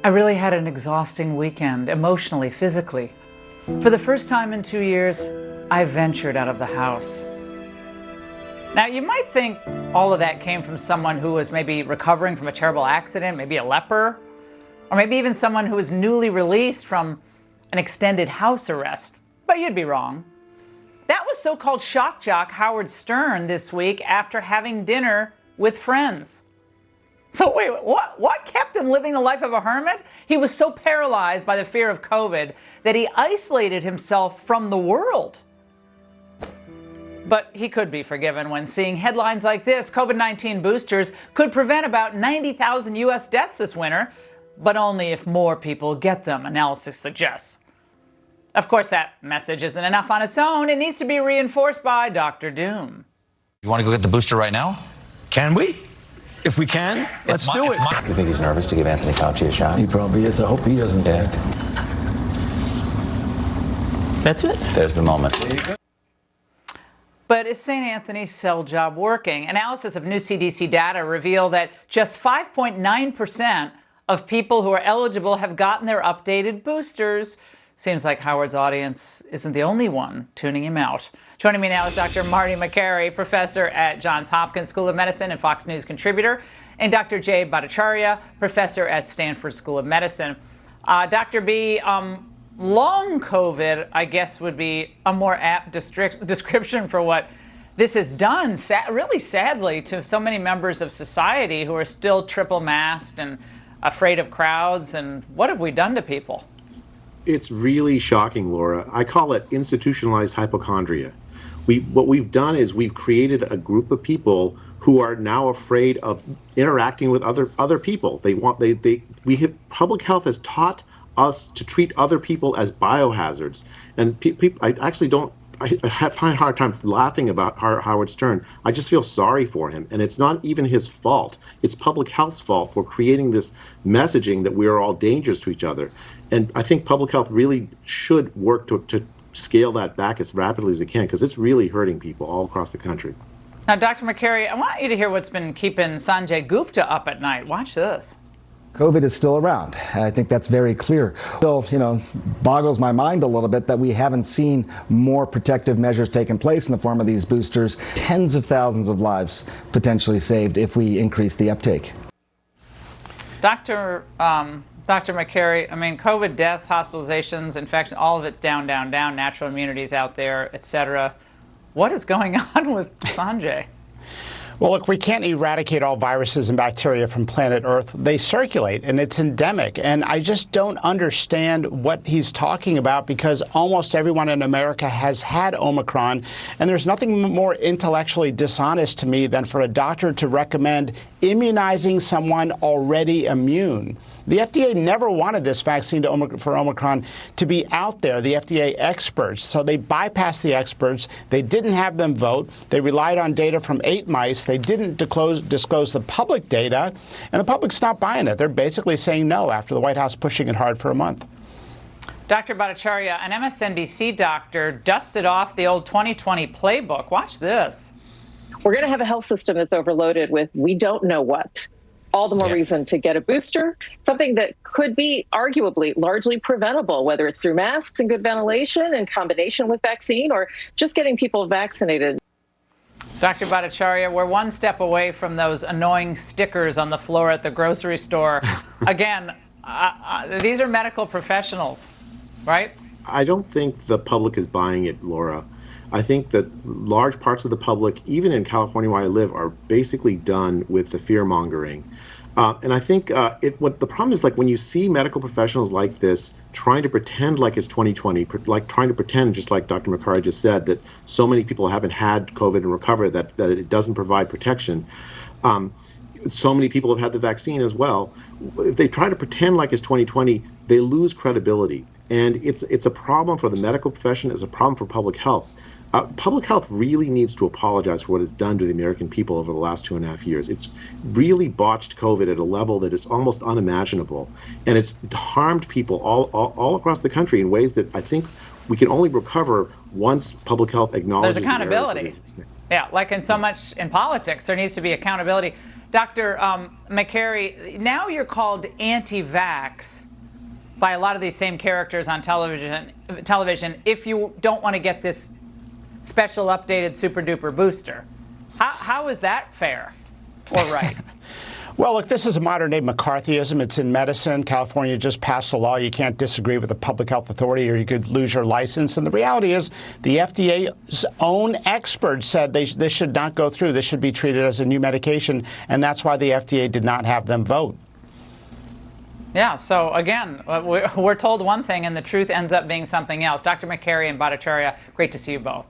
I really had an exhausting weekend, emotionally, physically. For the first time in 2 years, I ventured out of the house. Now, you might think all of that came from someone who was maybe recovering from a terrible accident, maybe a leper, or maybe even someone who was newly released from an extended house arrest. But you'd be wrong. That was so-called shock jock Howard Stern this week after having dinner with friends. So wait, what kept him living the life of a hermit? He was so paralyzed by the fear of COVID that he isolated himself from the world. But he could be forgiven when seeing headlines like this: COVID-19 boosters could prevent about 90,000 U.S. deaths this winter, but only if more people get them, analysis suggests. Of course, that message isn't enough on its own. It needs to be reinforced by Dr. Doom. You want to go get the booster right now? Can we? If we can, let's do it. You think he's nervous to give Anthony Fauci a shot? He probably is. I hope he doesn't. Yeah. That's it. There's the moment. There you go. But is St. Anthony's cell job working? Analysis of new CDC data reveal that just 5.9% of people who are eligible have gotten their updated boosters. Seems like Howard's audience isn't the only one tuning him out. Joining me now is Dr. Marty Makary, professor at Johns Hopkins School of Medicine and Fox News contributor, and Dr. J. Bhattacharya, professor at Stanford School of Medicine. Dr. B, long COVID, I guess, would be a more apt description for what this has done, really sadly, to so many members of society who are still triple masked and afraid of crowds. And what have we done to people? It's really shocking, Laura. I call it institutionalized hypochondria. What we've done is we've created a group of people who are now afraid of interacting with other people. Public health has taught us to treat other people as biohazards, and I find a hard time laughing about Howard Stern. I just feel sorry for him, and it's not even his fault. It's public health's fault for creating this messaging that we are all dangerous to each other. And I think public health really should work to scale that back as rapidly as it can, because it's really hurting people all across the country. Now, Dr. Makary, I want you to hear what's been keeping Sanjay Gupta up at night. Watch this. COVID is still around. I think that's very clear. Still, boggles my mind a little bit that we haven't seen more protective measures taking place in the form of these boosters. Tens of thousands of lives potentially saved if we increase the uptake. Dr. Makary, I mean, COVID deaths, hospitalizations, infections, all of it's down, natural immunity's out there, etc. What is going on with Sanjay? Well, look, we can't eradicate all viruses and bacteria from planet Earth. They circulate, and it's endemic. And I just don't understand what he's talking about, because almost everyone in America has had Omicron. And there's nothing more intellectually dishonest to me than for a doctor to recommend immunizing someone already immune. The FDA never wanted this vaccine for Omicron to be out there, the FDA experts. So they bypassed the experts. They didn't have them vote. They relied on data from 8 mice. They didn't disclose the public data, and the public's not buying it. They're basically saying no after the White House pushing it hard for a month. Dr. Bhattacharya, an MSNBC doctor, dusted off the old 2020 playbook. Watch this. We're going to have a health system that's overloaded with we don't know what. All the more reason to get a booster, something that could be arguably largely preventable, whether it's through masks and good ventilation in combination with vaccine, or just getting people vaccinated. Dr. Bhattacharya, we're one step away from those annoying stickers on the floor at the grocery store. Again, these are medical professionals, right? I don't think the public is buying it, Laura. I think that large parts of the public, even in California where I live, are basically done with the fear-mongering. And I think what the problem is, like, when you see medical professionals like this trying to pretend like it's 2020, like trying to pretend, just like Dr. Makary just said, that so many people haven't had COVID and recovered, that it doesn't provide protection. So many people have had the vaccine as well. If they try to pretend like it's 2020, they lose credibility. And it's a problem for the medical profession. It's a problem for public health. Public health really needs to apologize for what it's done to the American people over the last 2.5 years. It's really botched COVID at a level that is almost unimaginable. And it's harmed people all across the country in ways that I think we can only recover once public health acknowledges there's accountability. Yeah, like in so much in politics, there needs to be accountability. Dr. Makary, now you're called anti-vax by a lot of these same characters on television if you don't want to get this special updated super duper booster. How is that fair or right? Well, look, this is a modern-day McCarthyism. It's in medicine. California just passed a law. You can't disagree with a public health authority or you could lose your license. And the reality is the FDA's own experts said this should not go through. This should be treated as a new medication. And that's why the FDA did not have them vote. Yeah, so again, we're told one thing and the truth ends up being something else. Dr. Makary and Bhattacharya, great to see you both.